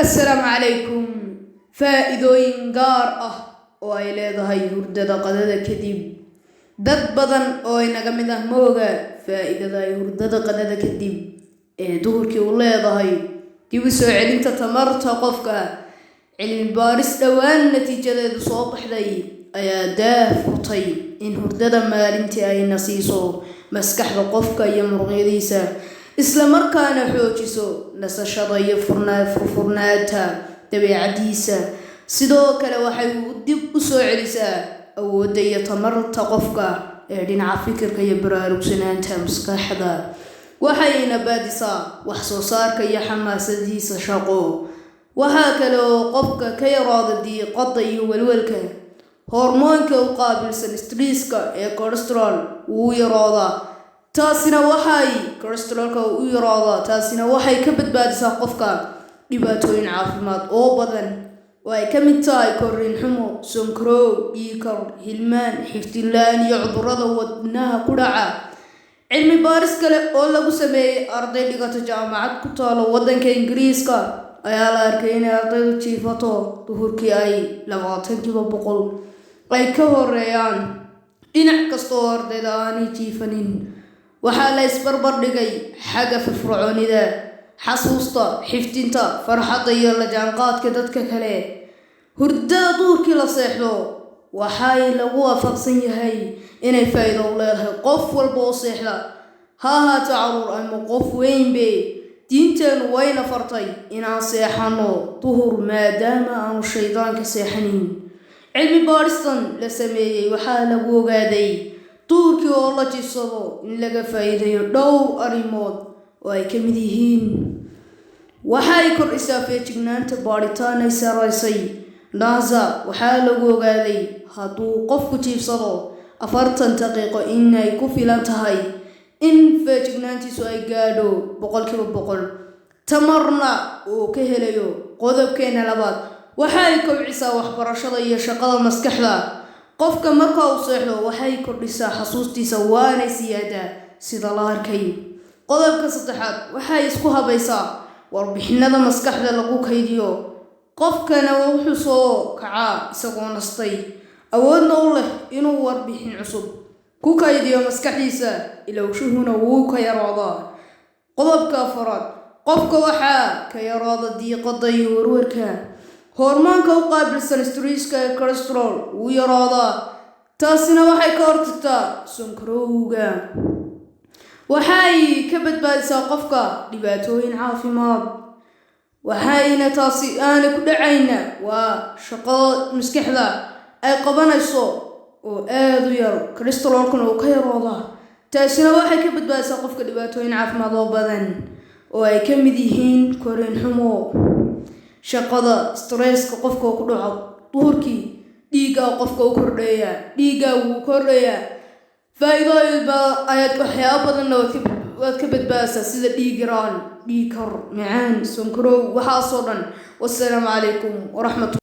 السلام عليكم. faa'iidooyin gaar ah oo ay leedahay hurdada qadada kadib. dad badan oo inaga mid ah ma oga faa'iidada ay hurdada qadada kadib ee duhurkii u leedahay dib u soo celinta tamarta qofka. cilmi baaris dhowaan natiijadeedu soo baxday ayaa daafurtay in hurdada maalintii ay nasiiso maskaxda qofka iyo muruqyadiisa, isla markaana xoojiso nasashada iyo furfurnaanta dabeecadiisa. sidoo kale waxay dib u soo celisaa awoodda iyo tamarta qofka ee dhinaca fikirka iyo baraarugsanaanta maskaxda, waxayna baadisaa wax soo saarka iyo xamaasadiisa shaqo. waxaa kale oo qofka ka yaraada diiqada iyo walwalka. hormoonka u qaabilsan stresska ee cholesterol wuu yaraadaa, taasina waxay ka badbaadisaa qofka dhibaatooyin caafimaad oo badan oo ay ka mid tahay korriin xumo, sonkorow, dhiig-kar, hilmaan, xifdin-la'aan iyo cudurrada wadnaha ku dhaca. cilmi baaris kale oo lagu sameeyey arday dhigata jaamacad ku taalo waddanka Ingiriiska ayaa la arkay in ardaydu jiifato duhurkii ay 20% ay ka horeeyaan dhinac kasta oo ardayda aanay jiifanin. waxaa la isbarbar dhigay xagga firfircoonida, xasuusta, xifdinta, farxadda iyo la jaanqaadka dadka kale. hurdada duhurkii la seexdo waxay lagu waafaqsan yahay inay faa'iido u leedahay qof walba oo seexda, ha ahaato caruur ama qof weynbe. diinteenu wayna fartay inaan seexano duhur maadaama aanu shaydaanka seexanin. cilmi baaristan la sameeyey waxaa lagu ogaaday duhurkii oo la jiifsado in laga faa'iidayo dhowr arrimood oo ay ka mid yihiin: waxay kordhisaa feejignaanta. baadhitaan ay saraysay NASA waxaa lagu ogaaday hadduu qofku jiifsado 40 daqiiqo inay ku filan tahay in feejignaantiisu ay gaadho 100%, tamarna uu ka helayo. qodobkeena labaad, waxay kobcisaa waxbarashada iyo shaqada maskaxda. qofka marka uu seexdo waxay kordhisaa xasuustiisa waana siyaadaa sida la arkay. qodobka saddexaad, waxay isku habaysaa warbixinada maskaxda lagu kaydiyo. qofkana wuxuu soo kacaa isagoo nastay, awoodna u leh inuu warbixin cusub ku kaydiyo maskaxdiisa, ilowshuhuna wuu ka yaraadaa. qodobka afaraad, qofka waxaa ka yaraada diiqada iyo warwarka. hormoonka u qaabilsan stresska ee cholesterol wuu yaraadaa, taasina waxay ka hortagtaa sonkorowga. waxay ka badbaadisaa qofka dhibaatooyin caafimaad, waxayna taasi aana ku dhacayna waa shaqada maskaxda ay qabanayso oo aad u yar, cholesterolkuna uu ka yaraadaa. taasina waxay ka badbaadisaa qofka dhibaatooyin caafimaad oo badan oo ay ka mid yihiin korriin xumo, shaqada, stresska qofka ku dhaco duhurkii, dhiigga qofka u kordhaya, dhiigga wuu kordhaya. faa'iidooyin ayaad waxyaabo badan waad ka badbaadisaa sida dhiig yaraan, dhiig-kar, macaan, sonkorow, waxaasoo dhan. wassalaamu calaykum waraxmatullahi